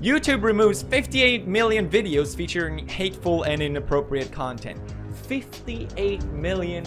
YouTube removes 58 million videos featuring hateful and inappropriate content. 58 million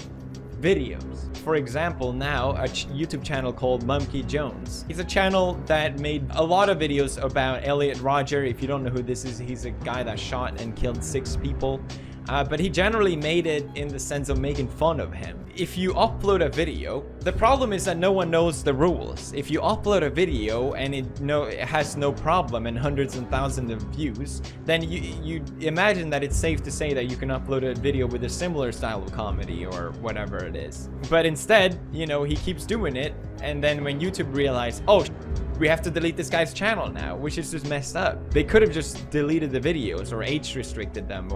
videos. For example, now a YouTube channel called Monkey Jones. He's a channel that made a lot of videos about Elliot Rodger. If you don't know who this is, he's a guy that shot and killed 6 people. But he generally made it in the sense of making fun of him. If you upload a video, the problem is that no one knows the rules. If you upload a video and it has no problem and hundreds and thousands of views, then you imagine that it's safe to say that you can upload a video with a similar style of comedy or whatever it is. But instead, you know, he keeps doing it, and then when YouTube realized, oh, we have to delete this guy's channel now, which is just messed up. They could have just deleted the videos or age restricted them,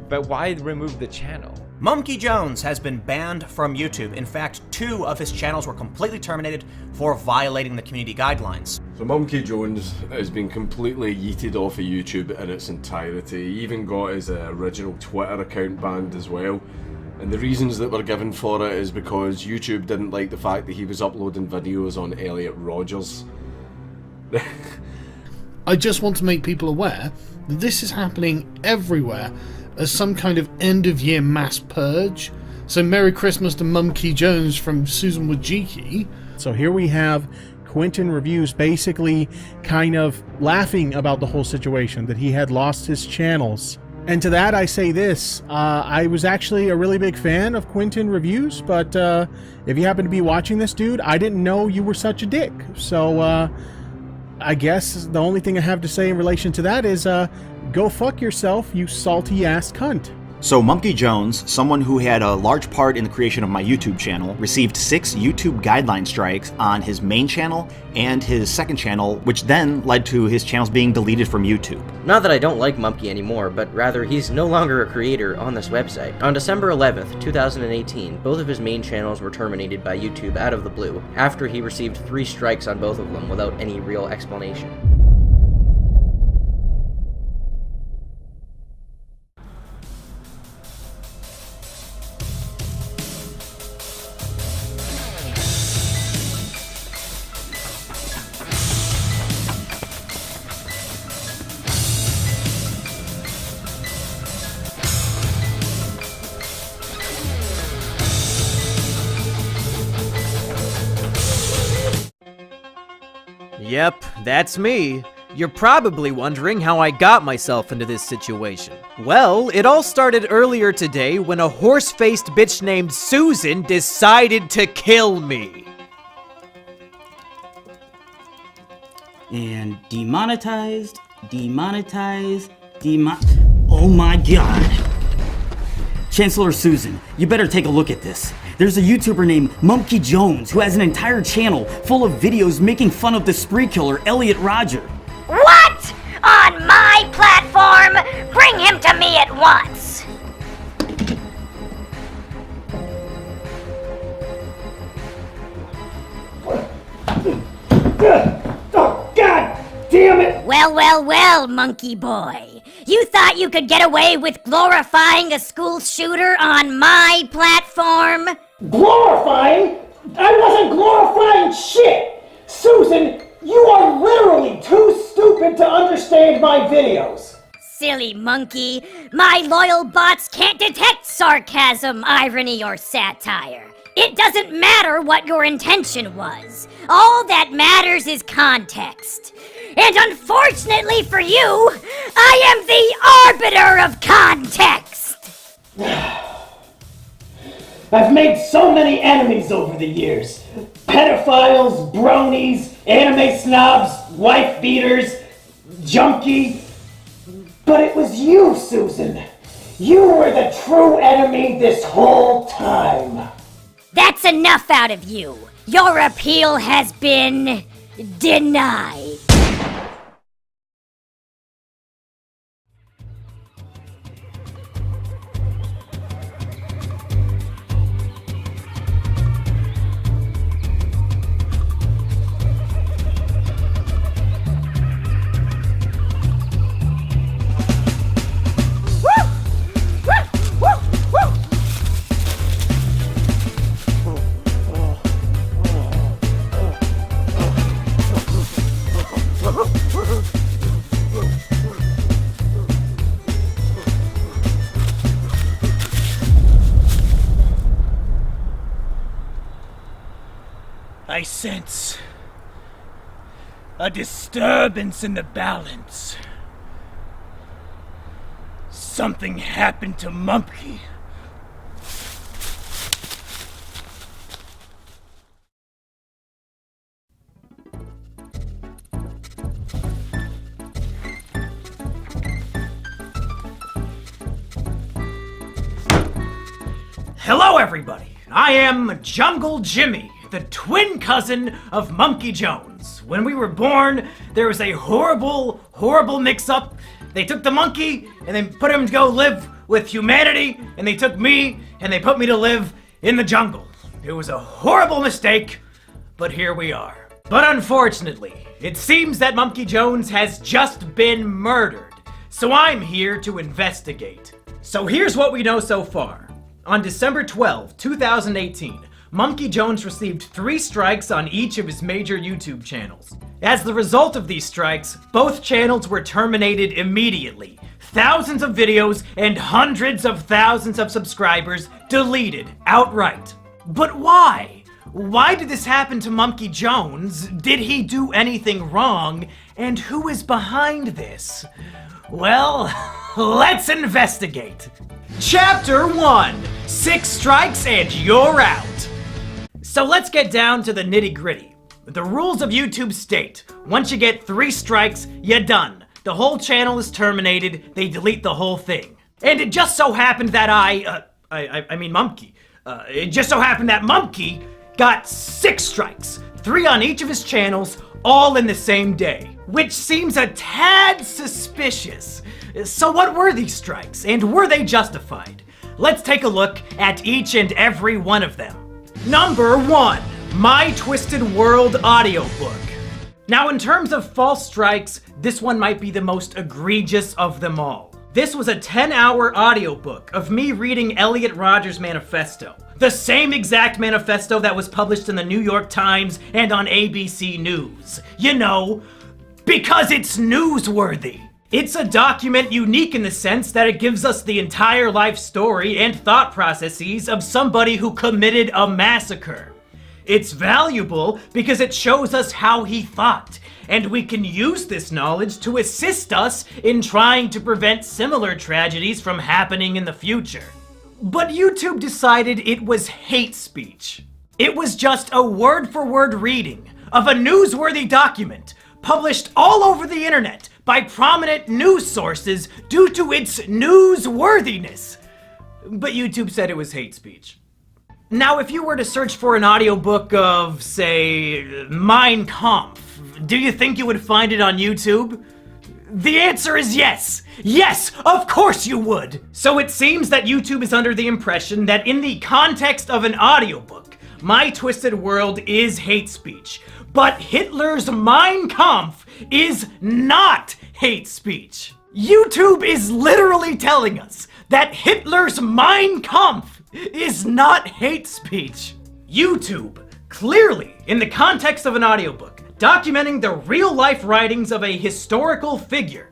but why remove the channel? Monkey Jones has been banned from YouTube. In fact, 2 of his channels were completely terminated for violating the community guidelines. So Monkey Jones has been completely yeeted off of YouTube in its entirety. He even got his original Twitter account banned as well. And the reasons that were given for it is because YouTube didn't like the fact that he was uploading videos on Elliot Rodgers. I just want to make people aware that this is happening everywhere as some kind of end-of-year mass purge. So Merry Christmas to Monkey Jones from Susan Wojcicki. So here we have Quentin Reviews basically kind of laughing about the whole situation, that he had lost his channels. And to that I say this, I was actually a really big fan of Quentin Reviews, but if you happen to be watching this, dude, I didn't know you were such a dick. So I guess the only thing I have to say in relation to that is go fuck yourself, you salty ass cunt. So Monkey Jones, someone who had a large part in the creation of my YouTube channel, received 6 YouTube guideline strikes on his main channel and his second channel, which then led to his channels being deleted from YouTube. Not that I don't like Monkey anymore, but rather he's no longer a creator on this website. On December 11th, 2018, both of his main channels were terminated by YouTube out of the blue, after he received 3 strikes on both of them without any real explanation. Yep, that's me. You're probably wondering how I got myself into this situation. Well, it all started earlier today when a horse-faced bitch named Susan decided to kill me. And demonetized, oh my god. Chancellor Susan, you better take a look at this. There's a YouTuber named Monkey Jones who has an entire channel full of videos making fun of the spree killer Elliot Rodger. What? On my platform? Bring him to me at once. Oh, God damn it! Well, monkey boy. You thought you could get away with glorifying a school shooter on my platform? Glorifying? I wasn't glorifying shit! Susan, you are literally too stupid to understand my videos. Silly monkey. My loyal bots can't detect sarcasm, irony, or satire. It doesn't matter what your intention was. All that matters is context. And unfortunately for you, I am the arbiter of context! I've made so many enemies over the years. Pedophiles, bronies, anime snobs, wife beaters, junkie. But it was you, Susan. You were the true enemy this whole time. That's enough out of you. Your appeal has been denied. I sense a disturbance in the balance. Something happened to Mumpky. Hello, everybody. I am Jungle Jimmy, the twin cousin of Monkey Jones. When we were born, there was a horrible mix-up. They took the monkey and they put him to go live with humanity, and they took me and they put me to live in the jungle. It was a horrible mistake, but here we are. But unfortunately, it seems that Monkey Jones has just been murdered, so I'm here to investigate. So here's what we know so far. On December 12, 2018, Monkey Jones received 3 strikes on each of his major YouTube channels. As the result of these strikes, both channels were terminated immediately. Thousands of videos and hundreds of thousands of subscribers deleted outright. But why? Why did this happen to Monkey Jones? Did he do anything wrong? And who is behind this? Well, let's investigate. Chapter 1, 6 strikes and you're out. So let's get down to the nitty-gritty. The rules of YouTube state, once you get 3 strikes, you're done. The whole channel is terminated, they delete the whole thing. And it just so happened that Mumpky. It just so happened that Mumpky got 6 strikes, 3 on each of his channels, all in the same day. Which seems a tad suspicious. So what were these strikes, and were they justified? Let's take a look at each and every one of them. Number 1, My Twisted World audiobook. Now in terms of false strikes, this one might be the most egregious of them all. This was a 10-hour audiobook of me reading Elliot Rodgers' manifesto. The same exact manifesto that was published in the New York Times and on ABC News. You know, because it's newsworthy. It's a document unique in the sense that it gives us the entire life story and thought processes of somebody who committed a massacre. It's valuable because it shows us how he thought, and we can use this knowledge to assist us in trying to prevent similar tragedies from happening in the future. But YouTube decided it was hate speech. It was just a word-for-word reading of a newsworthy document published all over the internet by prominent news sources due to its newsworthiness. But YouTube said it was hate speech. Now, if you were to search for an audiobook of, say, Mein Kampf, do you think you would find it on YouTube? The answer is yes! Yes, of course you would! So it seems that YouTube is under the impression that in the context of an audiobook, My Twisted World is hate speech. But Hitler's Mein Kampf is not hate speech. YouTube is literally telling us that Hitler's Mein Kampf is not hate speech. YouTube, clearly, in the context of an audiobook, documenting the real-life writings of a historical figure,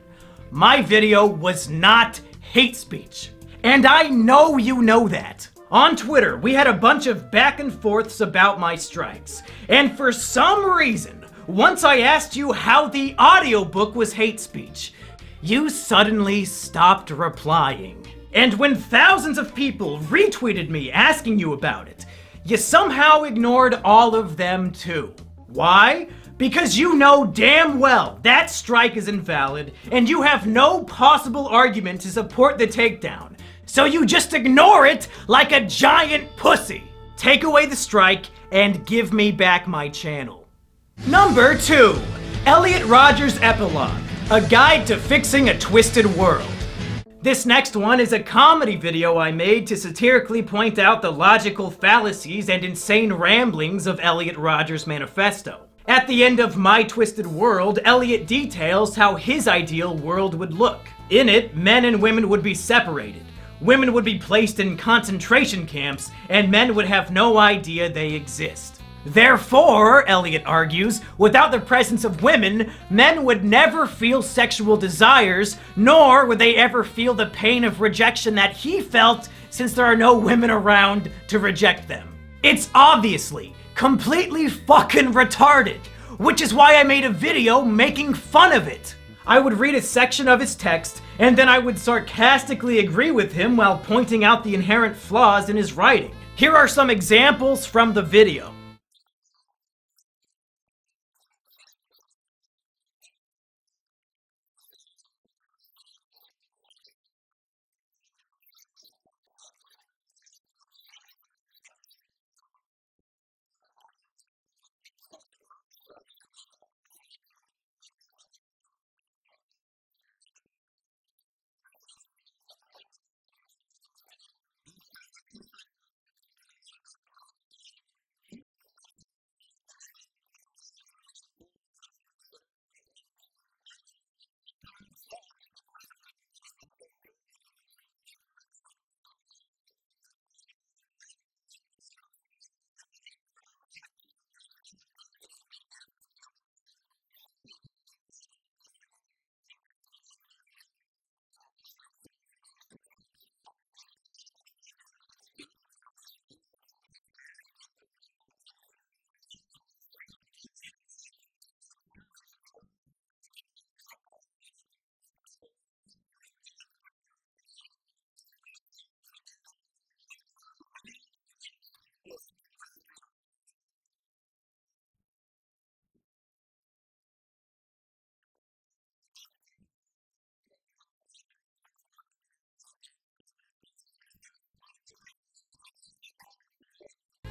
my video was not hate speech. And I know you know that. On Twitter, we had a bunch of back and forths about my strikes. And for some reason, once I asked you how the audiobook was hate speech, you suddenly stopped replying. And when thousands of people retweeted me asking you about it, you somehow ignored all of them too. Why? Because you know damn well that strike is invalid, and you have no possible argument to support the takedown. So you just ignore it like a giant pussy. Take away the strike and give me back my channel. Number 2, Elliot Rodgers' Epilogue, a guide to fixing a twisted world. This next one is a comedy video I made to satirically point out the logical fallacies and insane ramblings of Elliot Rodgers' manifesto. At the end of My Twisted World, Elliot details how his ideal world would look. In it, men and women would be separated. Women would be placed in concentration camps, and men would have no idea they exist. Therefore, Elliot argues, without the presence of women, men would never feel sexual desires, nor would they ever feel the pain of rejection that he felt since there are no women around to reject them. It's obviously completely fucking retarded, which is why I made a video making fun of it. I would read a section of his text, and then I would sarcastically agree with him while pointing out the inherent flaws in his writing. Here are some examples from the video.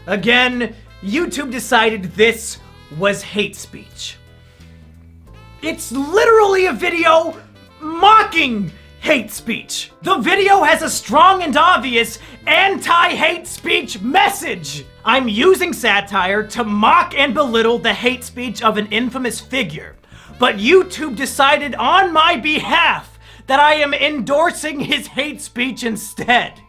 Again, YouTube decided this was hate speech. It's literally a video mocking hate speech. The video has a strong and obvious anti-hate speech message. I'm using satire to mock and belittle the hate speech of an infamous figure, but YouTube decided on my behalf that I am endorsing his hate speech instead.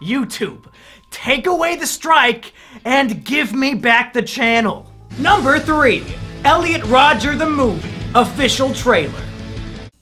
YouTube, take away the strike and give me back the channel. Number 3, Elliot Rodger the Movie, official trailer.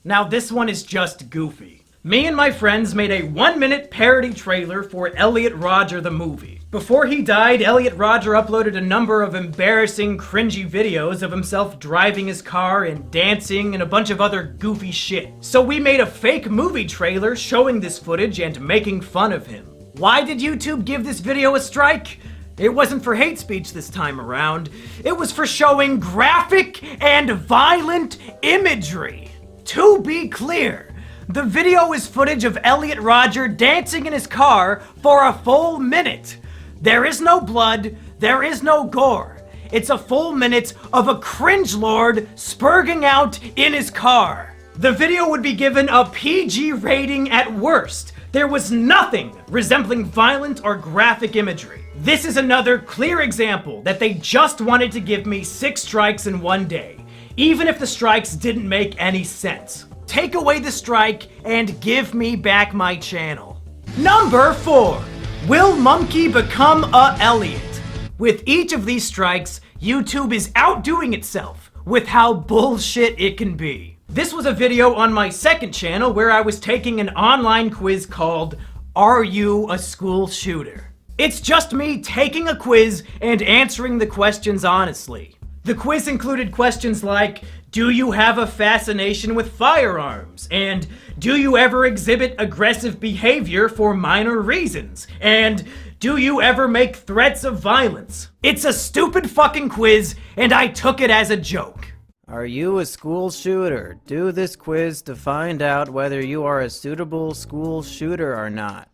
Now this one is just goofy. Me and my friends made a 1-minute parody trailer for Elliot Rodger the Movie. Before he died, Elliot Rodger uploaded a number of embarrassing, cringy videos of himself driving his car and dancing and a bunch of other goofy shit. So we made a fake movie trailer showing this footage and making fun of him. Why did YouTube give this video a strike? It wasn't for hate speech this time around. It was for showing graphic and violent imagery. To be clear, the video is footage of Elliot Rodger dancing in his car for a full minute. There is no blood, there is no gore. It's a full minute of a cringe-lord spurging out in his car. The video would be given a PG rating at worst. There was nothing resembling violent or graphic imagery. This is another clear example that they just wanted to give me 6 strikes in one day, even if the strikes didn't make any sense. Take away the strike and give me back my channel. Number 4, will Monkey become a Elliot? With each of these strikes, YouTube is outdoing itself with how bullshit it can be. This was a video on my second channel where I was taking an online quiz called Are You a School Shooter? It's just me taking a quiz and answering the questions honestly. The quiz included questions like, do you have a fascination with firearms? And do you ever exhibit aggressive behavior for minor reasons? And do you ever make threats of violence? It's a stupid fucking quiz, and I took it as a joke. Are you a school shooter? Do this quiz to find out whether you are a suitable school shooter or not.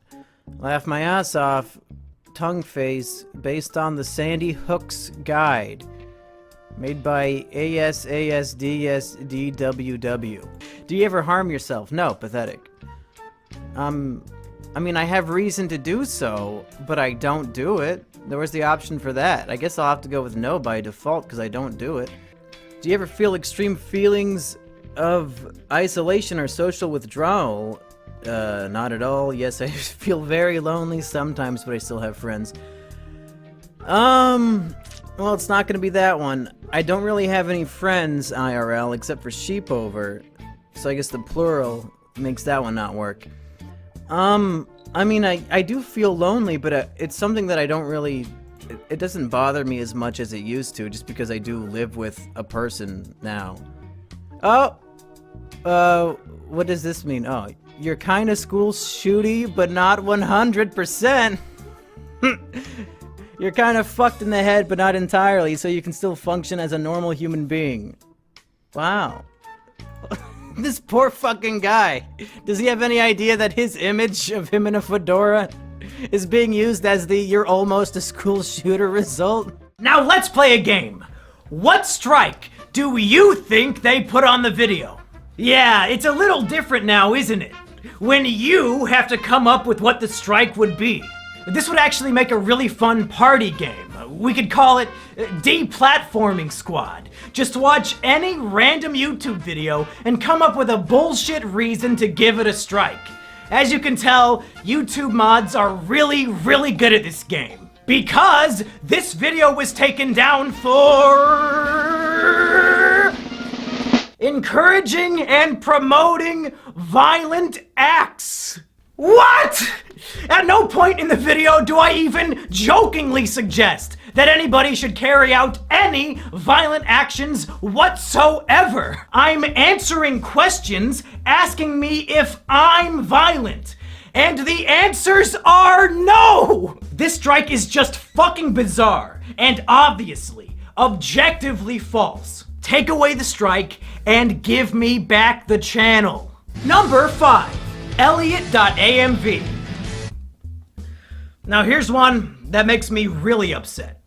Laugh my ass off, tongue face, based on the Sandy Hook's Guide. Made by ASASDSDWW. Do you ever harm yourself? No, pathetic. I mean, I have reason to do so, but I don't do it. There was the option for that. I guess I'll have to go with no by default because I don't do it. Do you ever feel extreme feelings of isolation or social withdrawal? Not at all. Yes, I feel very lonely sometimes, but I still have friends. Well, it's not gonna be that one. I don't really have any friends IRL except for Sheepover, so I guess the plural makes that one not work. I mean, I do feel lonely, but it's something that I don't really it doesn't bother me as much as it used to, just because I do live with a person now. Oh, what does this mean? Oh, you're kinda school shooty, but not 100%. You're kinda fucked in the head, but not entirely, so you can still function as a normal human being. Wow. This poor fucking guy. Does he have any idea that his image of him in a fedora is being used as the "you're almost a school shooter" result? Now let's play a game. What strike do you think they put on the video? Yeah, it's a little different now, isn't it? When you have to come up with what the strike would be. This would actually make a really fun party game. We could call it Deplatforming Squad. Just watch any random YouTube video and come up with a bullshit reason to give it a strike. As you can tell, YouTube mods are really, really good at this game. Because this video was taken down for encouraging and promoting violent acts. What? At no point in the video do I even jokingly suggest that anybody should carry out any violent actions whatsoever. I'm answering questions asking me if I'm violent. And the answers are no! This strike is just fucking bizarre and obviously, objectively false. Take away the strike and give me back the channel. Number 5. Elliot.amv. Now here's one that makes me really upset.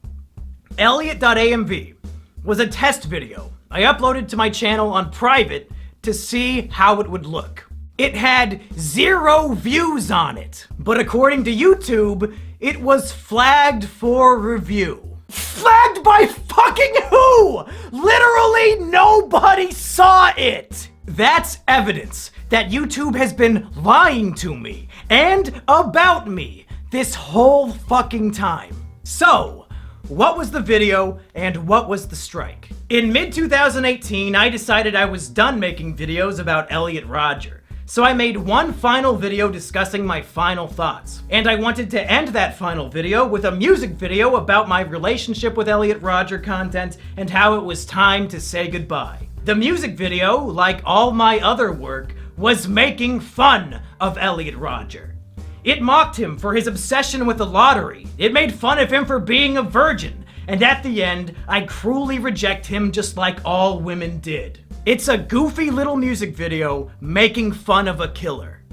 Elliot.amv was a test video I uploaded to my channel on private to see how it would look. It had 0 views on it, but according to YouTube, it was flagged for review. Flagged by fucking who? Literally nobody saw it! That's evidence that YouTube has been lying to me and about me this whole fucking time. So, what was the video and what was the strike? In mid-2018, I decided I was done making videos about Elliot Rodger. So I made one final video discussing my final thoughts. And I wanted to end that final video with a music video about my relationship with Elliot Rodger content and how it was time to say goodbye. The music video, like all my other work, was making fun of Elliot Rodger. It mocked him for his obsession with the lottery. It made fun of him for being a virgin. And at the end, I cruelly reject him just like all women did. It's a goofy little music video making fun of a killer.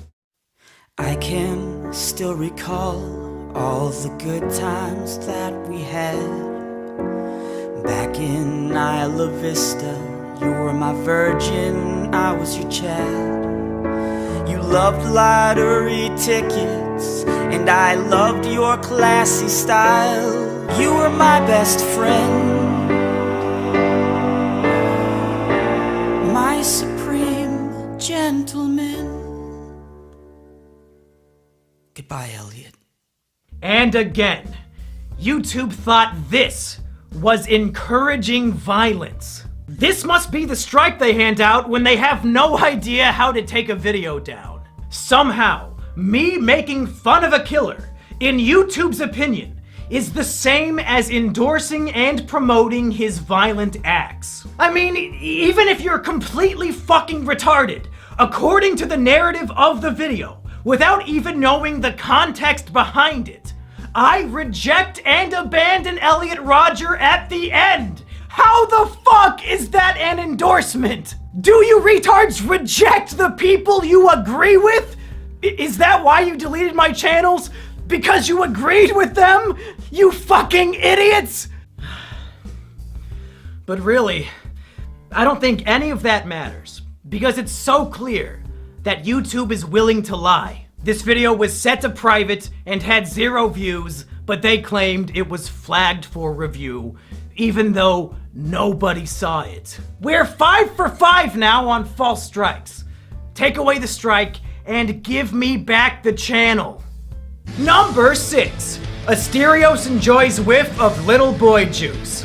I can still recall all the good times that we had. Back in Isla Vista, you were my virgin, I was your Chad. You loved lottery tickets, and I loved your classy style. You were my best friend, my supreme gentleman. Goodbye, Elliot. And again, YouTube thought this was encouraging violence. This must be the strike they hand out when they have no idea how to take a video down. Somehow, me making fun of a killer, in YouTube's opinion, is the same as endorsing and promoting his violent acts. I mean, even if you're completely fucking retarded, according to the narrative of the video, without even knowing the context behind it, I reject and abandon Elliot Rodger at the end. How the fuck is that an endorsement? Do you retards reject the people you agree with? Is that why you deleted my channels? Because you agreed with them? You fucking idiots! But really, I don't think any of that matters, because it's so clear that YouTube is willing to lie. This video was set to private and had 0 views, but they claimed it was flagged for review, even though nobody saw it. We're 5 for 5 now on false strikes. Take away the strike and give me back the channel. Number 6. Asterios enjoys whiff of little boy juice.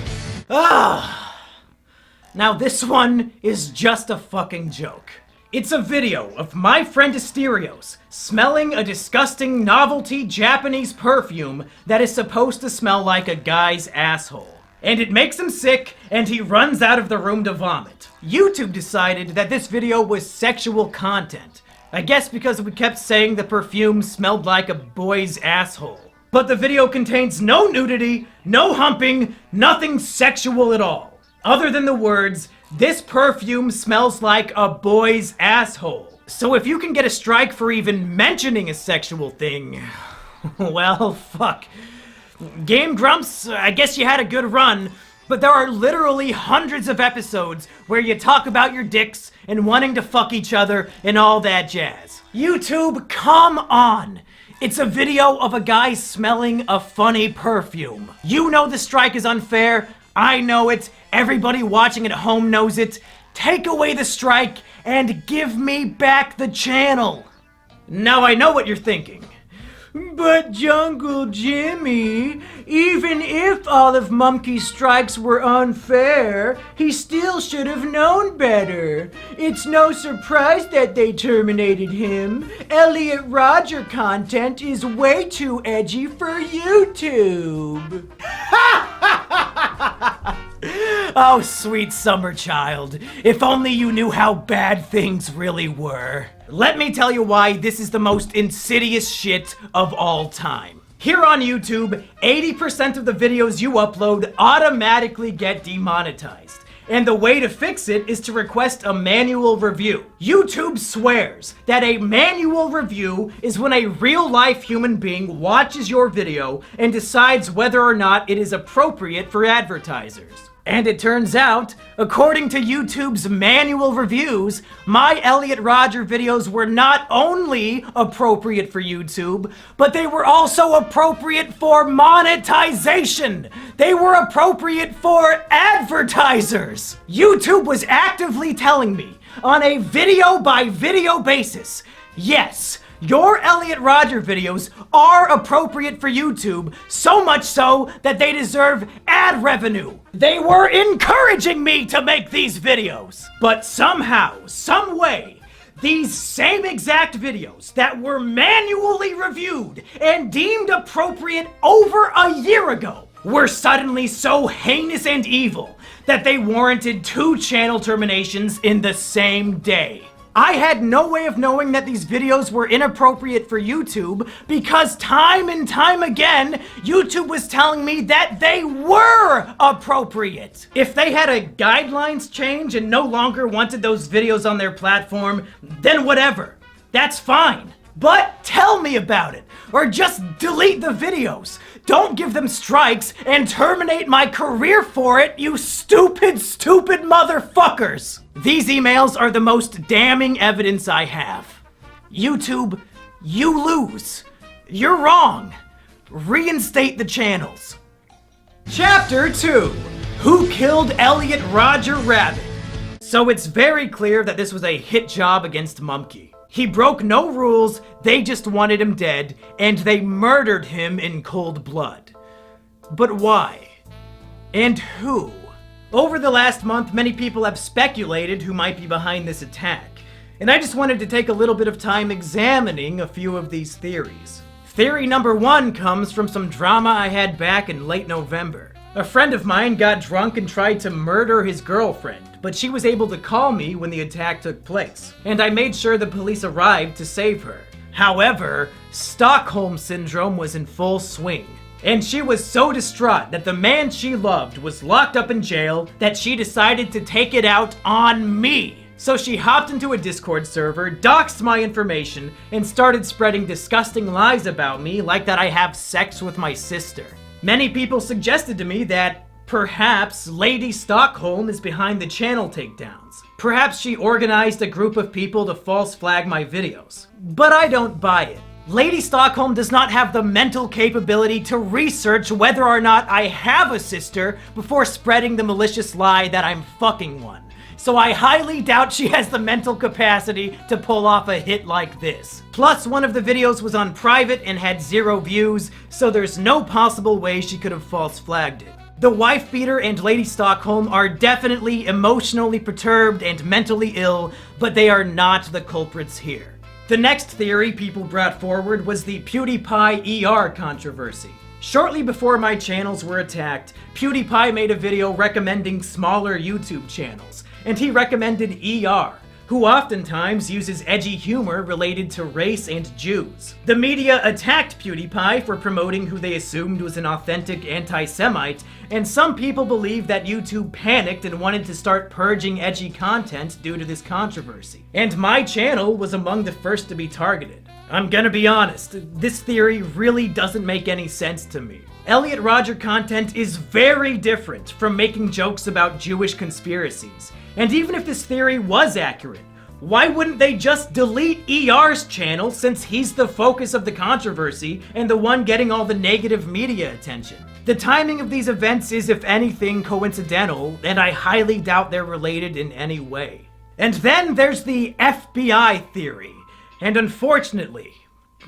Now this one is just a fucking joke. It's a video of my friend Asterios smelling a disgusting novelty Japanese perfume that is supposed to smell like a guy's asshole. And it makes him sick, and he runs out of the room to vomit. YouTube decided that this video was sexual content. I guess because we kept saying the perfume smelled like a boy's asshole. But the video contains no nudity, no humping, nothing sexual at all. Other than the words, "This perfume smells like a boy's asshole." So if you can get a strike for even mentioning a sexual thing, well, fuck. Game Grumps, I guess you had a good run, but there are literally hundreds of episodes where you talk about your dicks and wanting to fuck each other and all that jazz. YouTube, come on! It's a video of a guy smelling a funny perfume. You know the strike is unfair. I know it. Everybody watching at home knows it. Take away the strike and give me back the channel. Now I know what you're thinking. But Jungle Jimmy, even if all of Mumkey's strikes were unfair, he still should have known better. It's no surprise that they terminated him. Elliot Rodger content is way too edgy for YouTube. Oh, sweet summer child. If only you knew how bad things really were. Let me tell you why this is the most insidious shit of all time. Here on YouTube, 80% of the videos you upload automatically get demonetized. And the way to fix it is to request a manual review. YouTube swears that a manual review is when a real-life human being watches your video and decides whether or not it is appropriate for advertisers. And it turns out, according to YouTube's manual reviews, my Elliot Rodger videos were not only appropriate for YouTube, but they were also appropriate for monetization. They were appropriate for advertisers. YouTube was actively telling me on a video-by-video basis, yes, your Elliot Rodger videos are appropriate for YouTube, so much so that they deserve ad revenue. They were encouraging me to make these videos. But somehow, some way, these same exact videos that were manually reviewed and deemed appropriate over a year ago were suddenly so heinous and evil that they warranted 2 channel terminations in the same day. I had no way of knowing that these videos were inappropriate for YouTube because time and time again, YouTube was telling me that they were appropriate. If they had a guidelines change and no longer wanted those videos on their platform, then whatever. That's fine. But tell me about it, or just delete the videos. Don't give them strikes and terminate my career for it, you stupid, stupid motherfuckers! These emails are the most damning evidence I have. YouTube, you lose. You're wrong. Reinstate the channels. Chapter 2. Who Killed Elliot Rodger Rabbit? So it's very clear that this was a hit job against Mumkey. He broke no rules, they just wanted him dead, and they murdered him in cold blood. But why? And who? Over the last month, many people have speculated who might be behind this attack, and I just wanted to take a little bit of time examining a few of these theories. Theory number 1 comes from some drama I had back in late November. A friend of mine got drunk and tried to murder his girlfriend, but she was able to call me when the attack took place, and I made sure the police arrived to save her. However, Stockholm Syndrome was in full swing, and she was so distraught that the man she loved was locked up in jail that she decided to take it out on me. So she hopped into a Discord server, doxed my information, and started spreading disgusting lies about me, like that I have sex with my sister. Many people suggested to me that perhaps Lady Stockholm is behind the channel takedowns. Perhaps she organized a group of people to false flag my videos. But I don't buy it. Lady Stockholm does not have the mental capability to research whether or not I have a sister before spreading the malicious lie that I'm fucking one. So I highly doubt she has the mental capacity to pull off a hit like this. Plus, one of the videos was on private and had 0 views, so there's no possible way she could have false flagged it. The wife beater and Lady Stockholm are definitely emotionally perturbed and mentally ill, but they are not the culprits here. The next theory people brought forward was the PewDiePie ER controversy. Shortly before my channels were attacked, PewDiePie made a video recommending smaller YouTube channels, and he recommended ER, who oftentimes uses edgy humor related to race and Jews. The media attacked PewDiePie for promoting who they assumed was an authentic anti-Semite, and some people believe that YouTube panicked and wanted to start purging edgy content due to this controversy. And my channel was among the first to be targeted. I'm gonna be honest, this theory really doesn't make any sense to me. Elliot Rodger content is very different from making jokes about Jewish conspiracies. And even if this theory was accurate, why wouldn't they just delete ER's channel since he's the focus of the controversy and the one getting all the negative media attention? The timing of these events is, if anything, coincidental, and I highly doubt they're related in any way. And then there's the FBI theory, and unfortunately,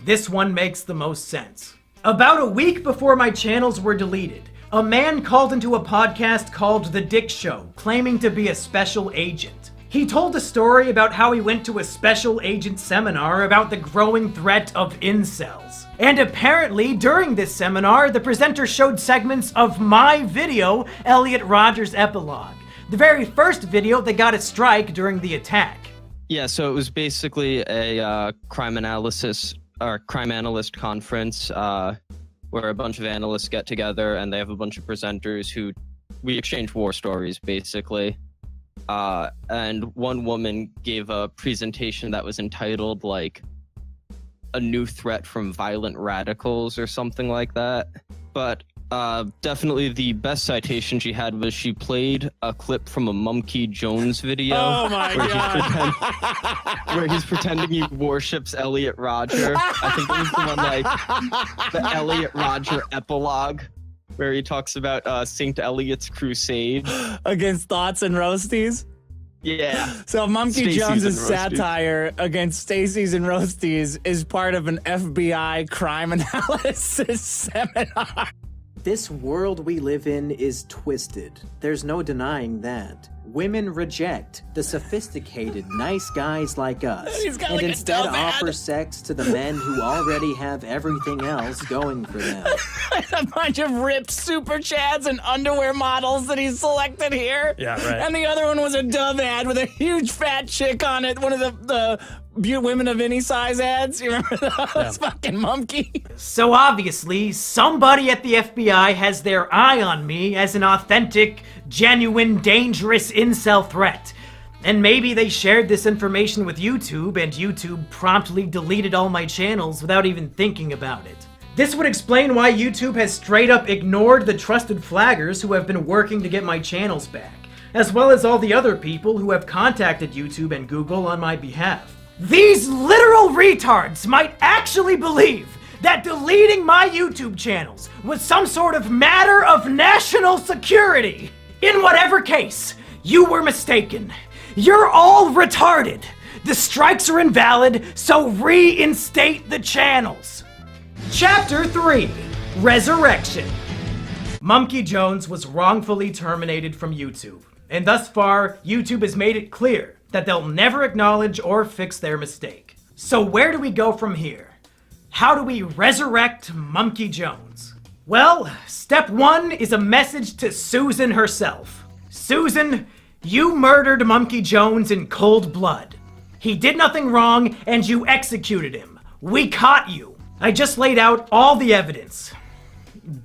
this one makes the most sense. About a week before my channels were deleted, a man called into a podcast called The Dick Show, claiming to be a special agent. He told a story about how he went to a special agent seminar about the growing threat of incels. And apparently, during this seminar, the presenter showed segments of my video, Elliot Rodger's Epilogue, the very first video that got a strike during the attack. Yeah, so it was basically a crime analyst conference where a bunch of analysts get together and they have a bunch of presenters who we exchange war stories, basically. And one woman gave a presentation that was entitled, like, A New Threat from Violent Radicals or something like that. But definitely the best citation she had was she played a clip from a Mumkey Jones video. Oh my God. Where he's pretending he worships Elliot Rodger. I think it was the one, like, the Elliot Rodger epilogue, where he talks about St. Elliot's crusade. Against thoughts and roasties? Yeah. So Mumkey Stacey's Jones's and roasties. satire against Stacey's and Roasties is part of an FBI crime analysis seminar. This world we live in is twisted. There's no denying that. Women reject the sophisticated, nice guys like us, He's got and like a instead dumb ad. offer sex to the men who already have everything else going for them. A bunch of ripped super chads and underwear models that he's selected here. Yeah, right. And the other one was a Dove ad with a huge fat chick on it. One of the women of any size ads. You remember those? Fucking Mumkey. So obviously, somebody at the FBI has their eye on me as an authentic, genuine, dangerous incel threat. And maybe they shared this information with YouTube, and YouTube promptly deleted all my channels without even thinking about it. This would explain why YouTube has straight up ignored the trusted flaggers who have been working to get my channels back, as well as all the other people who have contacted YouTube and Google on my behalf. These literal retards might actually believe that deleting my YouTube channels was some sort of matter of national security. In whatever case, you were mistaken. You're all retarded. The strikes are invalid, so reinstate the channels. Chapter 3, Resurrection. Mumkey Jones was wrongfully terminated from YouTube, and thus far, YouTube has made it clear that they'll never acknowledge or fix their mistake. So where do we go from here? How do we resurrect Mumkey Jones? Well, step 1 is a message to Susan herself. Susan, you murdered Mumkey Jones in cold blood. He did nothing wrong and you executed him. We caught you. I just laid out all the evidence.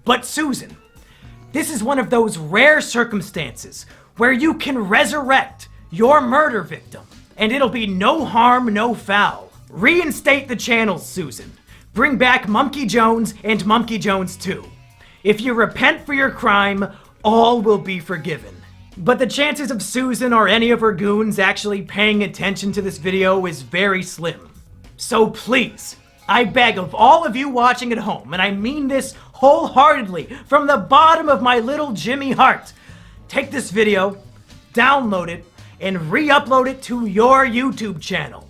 But Susan, this is one of those rare circumstances where you can resurrect your murder victim, and it'll be no harm, no foul. Reinstate the channels, Susan. Bring back Mumkey Jones and Mumkey Jones 2. If you repent for your crime, all will be forgiven. But the chances of Susan or any of her goons actually paying attention to this video is very slim. So please, I beg of all of you watching at home, and I mean this wholeheartedly from the bottom of my little Jimmy heart, take this video, download it, and re-upload it to your YouTube channel.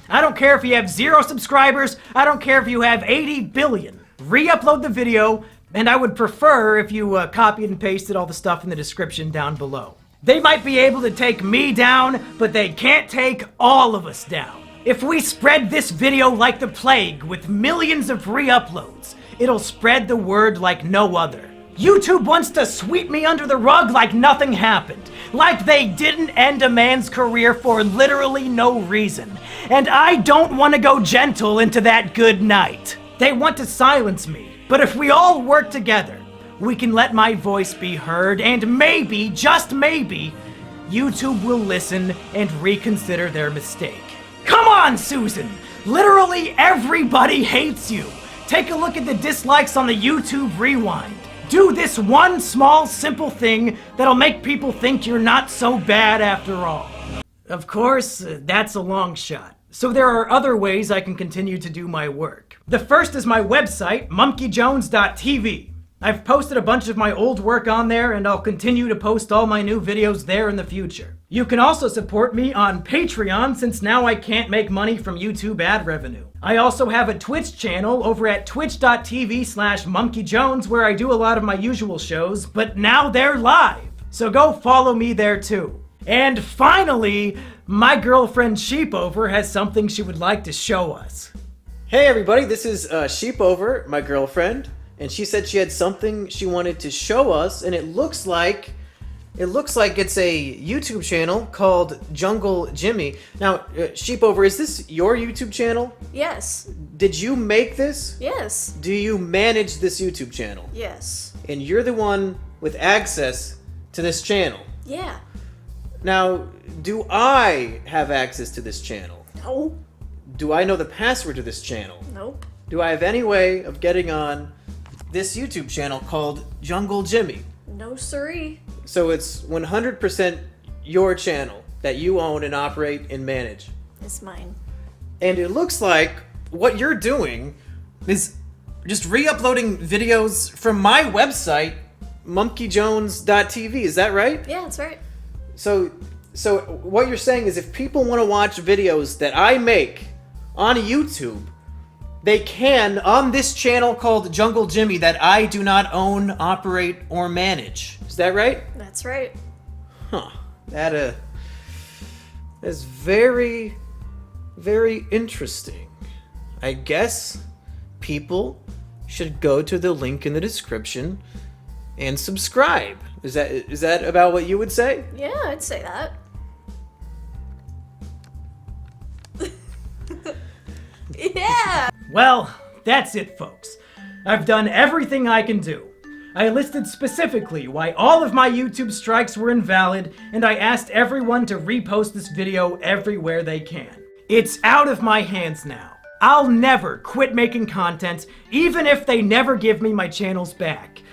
I don't care if you have 0 subscribers, I don't care if you have 80 billion. Re-upload the video, And I would prefer if you copied and pasted all the stuff in the description down below. They might be able to take me down, but they can't take all of us down. If we spread this video like the plague with millions of re-uploads, it'll spread the word like no other. YouTube wants to sweep me under the rug like nothing happened, like they didn't end a man's career for literally no reason. And I don't want to go gentle into that good night. They want to silence me, but if we all work together, we can let my voice be heard, and maybe, just maybe, YouTube will listen and reconsider their mistake. Come on, Susan! Literally everybody hates you! Take a look at the dislikes on the YouTube Rewind. Do this one small, simple thing that'll make people think you're not so bad after all. Of course, that's a long shot. So there are other ways I can continue to do my work. The first is my website, monkeyjones.tv. I've posted a bunch of my old work on there, and I'll continue to post all my new videos there in the future. You can also support me on Patreon, since now I can't make money from YouTube ad revenue. I also have a Twitch channel over at twitch.tv/monkeyjones where I do a lot of my usual shows, but now they're live. So go follow me there too. And finally, my girlfriend Sheepover has something she would like to show us. Hey everybody, this is Sheepover, my girlfriend, and she said she had something she wanted to show us, and it looks like it's a YouTube channel called Jungle Jimmy. Now, Sheepover, is this your YouTube channel? Yes. Did you make this? Yes. Do you manage this YouTube channel? Yes. And you're the one with access to this channel? Yeah. Now, do I have access to this channel? No. Do I know the password to this channel? Nope. Do I have any way of getting on this YouTube channel called Jungle Jimmy? No siree. So it's 100% your channel that you own and operate and manage. It's mine. And it looks like what you're doing is just re-uploading videos from my website, monkeyjones.tv. Is that right? Yeah, that's right. So what you're saying is if people want to watch videos that I make on YouTube, they can on this channel called Jungle Jimmy that I do not own, operate, or manage. Is that right? That's right. Huh. That is very, very interesting. I guess people should go to the link in the description and subscribe. Is that about what you would say? Yeah, I'd say that. Yeah! Well, that's it, folks. I've done everything I can do. I listed specifically why all of my YouTube strikes were invalid, and I asked everyone to repost this video everywhere they can. It's out of my hands now. I'll never quit making content, even if they never give me my channels back.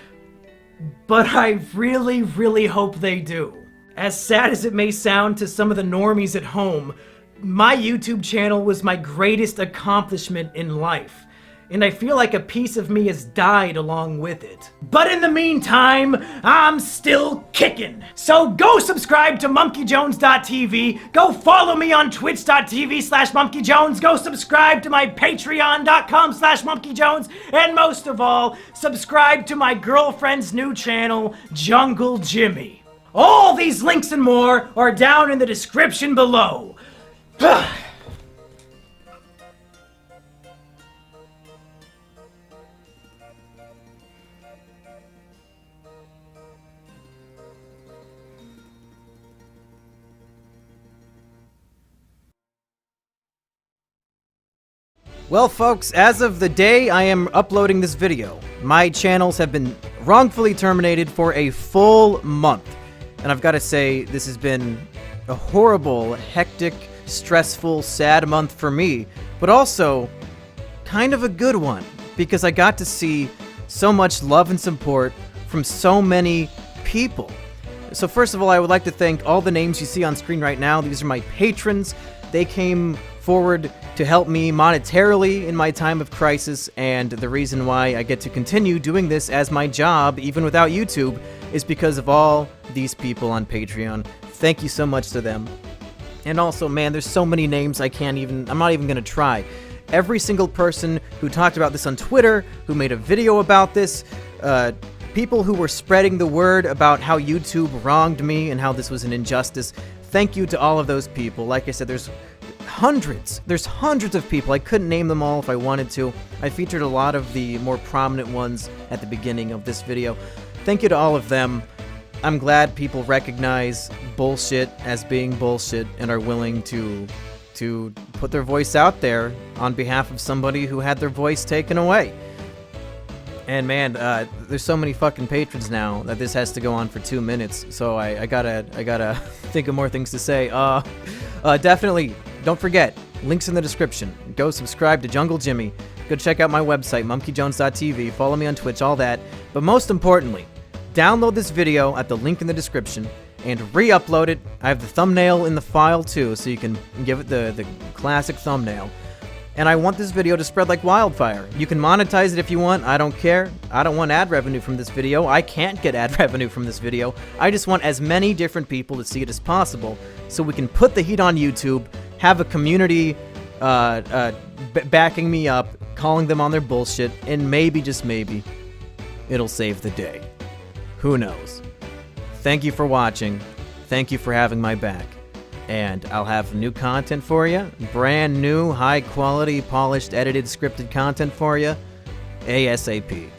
But I really, really hope they do. As sad as it may sound to some of the normies at home, my YouTube channel was my greatest accomplishment in life, and I feel like a piece of me has died along with it. But in the meantime, I'm still kicking. So go subscribe to monkeyjones.tv, go follow me on twitch.tv/monkeyjones, go subscribe to my patreon.com/monkeyjones, and most of all, subscribe to my girlfriend's new channel, Jungle Jimmy. All these links and more are down in the description below. Well, folks, as of the day I am uploading this video, my channels have been wrongfully terminated for a full month. And I've got to say, this has been a horrible, hectic, stressful, sad month for me, but also kind of a good one, because I got to see so much love and support from so many people. So first of all, I would like to thank all the names you see on screen right now. These are my patrons. They came forward to help me monetarily in my time of crisis, and the reason why I get to continue doing this as my job, even without YouTube, is because of all these people on Patreon. Thank you so much to them. And also, man, there's so many names I'm not even gonna try. every single person who talked about this on Twitter, who made a video about this, people who were spreading the word about how YouTube wronged me and how this was an injustice. Thank you to all of those people. Like I said, there's hundreds of people. I couldn't name them all if I wanted to. I featured a lot of the more prominent ones at the beginning of this video. Thank you to all of them. I'm glad people recognize bullshit as being bullshit and are willing to put their voice out there on behalf of somebody who had their voice taken away. And man, there's so many fucking patrons now that this has to go on for 2 minutes. So I gotta think of more things to say. Definitely, don't forget, links in the description. Go subscribe to Jungle Jimmy. Go check out my website, monkeyjones.tv. Follow me on Twitch, all that. But most importantly, download this video at the link in the description and re-upload it. I have the thumbnail in the file too, so you can give it the classic thumbnail. And I want this video to spread like wildfire. You can monetize it if you want, I don't care. I don't want ad revenue from this video. I can't get ad revenue from this video. I just want as many different people to see it as possible, so we can put the heat on YouTube, have a community backing me up, calling them on their bullshit, and maybe, just maybe, it'll save the day. Who knows? Thank you for watching. Thank you for having my back. And I'll have new content for you. Brand new, high quality, polished, edited, scripted content for you. ASAP.